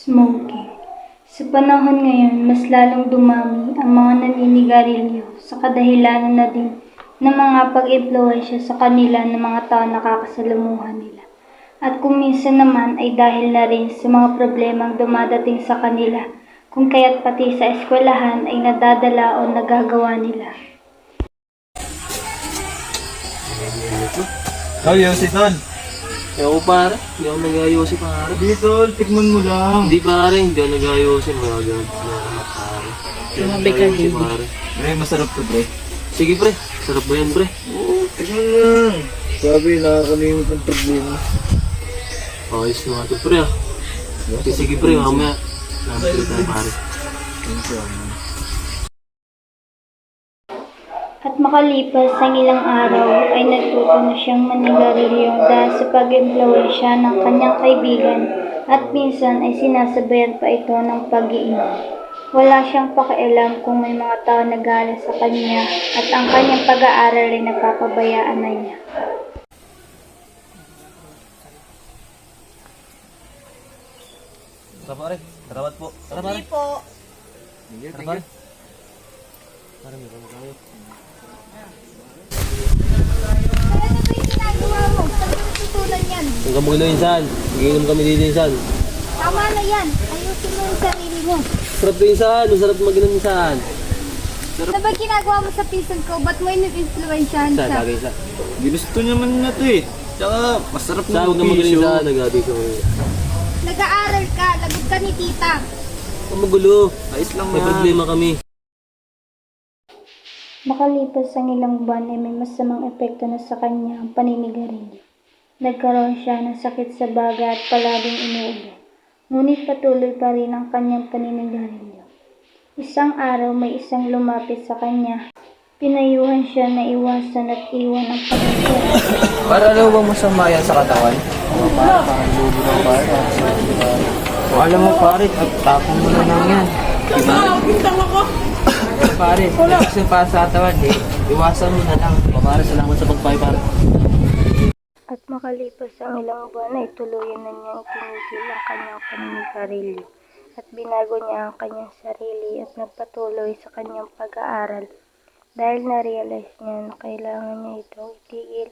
Smoking. Sa panahon ngayon, mas lalong dumami ang mga naninigarilyo sa kadahilanan na din ng mga pag-impluwensya sa kanila ng mga tao nakakasalamuhan nila. At kung minsan naman ay dahil na rin sa mga problemang dumadating sa kanila, kung kaya't pati sa eskwelahan ay nadadala o nagagawa nila. Oh, Yossi, tol. Ewan ko pare, hindi ako nag-ayosin pare. Di, tol. Tikman mo lang. Hindi pare, hindi ako nag-ayosin. Magagamit na naman pare. Tumabi ka, David. Pare. Pre, masarap to, pre. Sige pre, sarap ba yan pre? Oo, tikman mo lang. Sabi, nakakalimut ang problema. Ayos na nga to pre ah. Sige pre, mamaya. Salamat tayo pare. At makalipas ang ilang araw ay natuto na siyang manigarilyo dahil sa pag-impluwensya ng kanyang kaibigan at minsan ay sinasabayan pa ito ng pag-iinom. Wala siyang pakialam kung may mga tao nag-aalala sa kanya at ang kanyang pag-aaral ay napapabayaan na niya. Tara pare, salamat po. Tara pare. Hindi po. Tara pare. Pare, meron tayo. Ano ba yung ginagawa mo? Saan mo tutulan yan? Huwag kang mag-inom insan. Mag-inom kami dito insan. Tama na yan. Ayusin mo yung sarili mo. Sarap to insan, masarap mag-inom insan. Ano ba ginagawa mo sa pisan ko? Ba't mo in-influensyahan Insan, siya? lagay isa. Ginusto naman na to eh. Tsaka, masarap Sa na huwag kang mag-inom bisyo. insan, nag-aabi ko. Nag-aaral ka. Lagot ka ni tita. Huwag magulo. Ayos lang May na. problema kami. Makalipas ang ilang buwan ay may masamang epekto na sa kanya ang paninigarilyo. Nagkaroon siya ng sakit sa baga at palaging inuubo. Ngunit patuloy pa rin ang kanyang paninigarilyo. Isang araw may isang lumapit sa kanya. Pinayuhan siya na iwasan at iwan ang paninigarilyo. Para daw bang masama yan sa katawan? Parang lubo ng pare. Alam mo pare, tapon mo na lang yan. Pare, kasi para sa katawan eh. Iwasan mo na lang. Pare, salamat sa pagpay pare. At makalipas ang ilang buwan ay tuluyan na niyang itinigil ang kanyang paninigarilyo at binago niya ang kanyang sarili at nagpatuloy sa kanyang pag-aaral dahil na-realize niya na kailangan niya itong itigil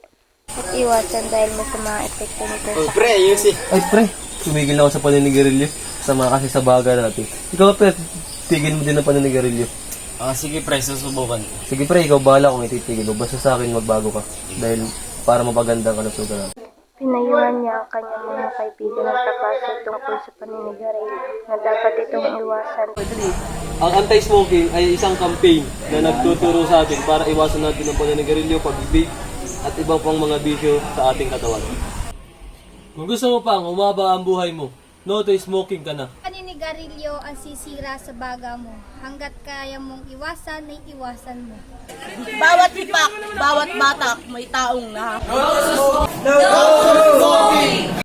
at iwasan dahil masama ang epekto nito sa Pre, Yossi. Ay pre, tumigil na ako sa paninigarilyo. Sama kasi sa baga natin. Ikaw pre, tigil mo din ang paninigarilyo. Sige pre, susubukan. Sige pre, ikaw bahala kung ititigil mo. Basta sa akin magbago ka. Dahil para mapaganda ka ng suga natin. Pinayuhan niya ang kanyang mga kaibigan at tapasa tungkol sa paninigarilyo na dapat itong iwasan. Ang anti-smoking ay isang campaign na nagtuturo sa atin para iwasan natin ang paninigarilyo, pag-ibig, at ibang pang mga bisyo sa ating katawan. Kung gusto mo pang umaba ang buhay mo, no to smoking ka na. Paninigarilyo ang sisira sa baga mo. Hanggat kaya mong iwasan, ay iwasan mo. Bawat ipak, bawat batak, may taong na.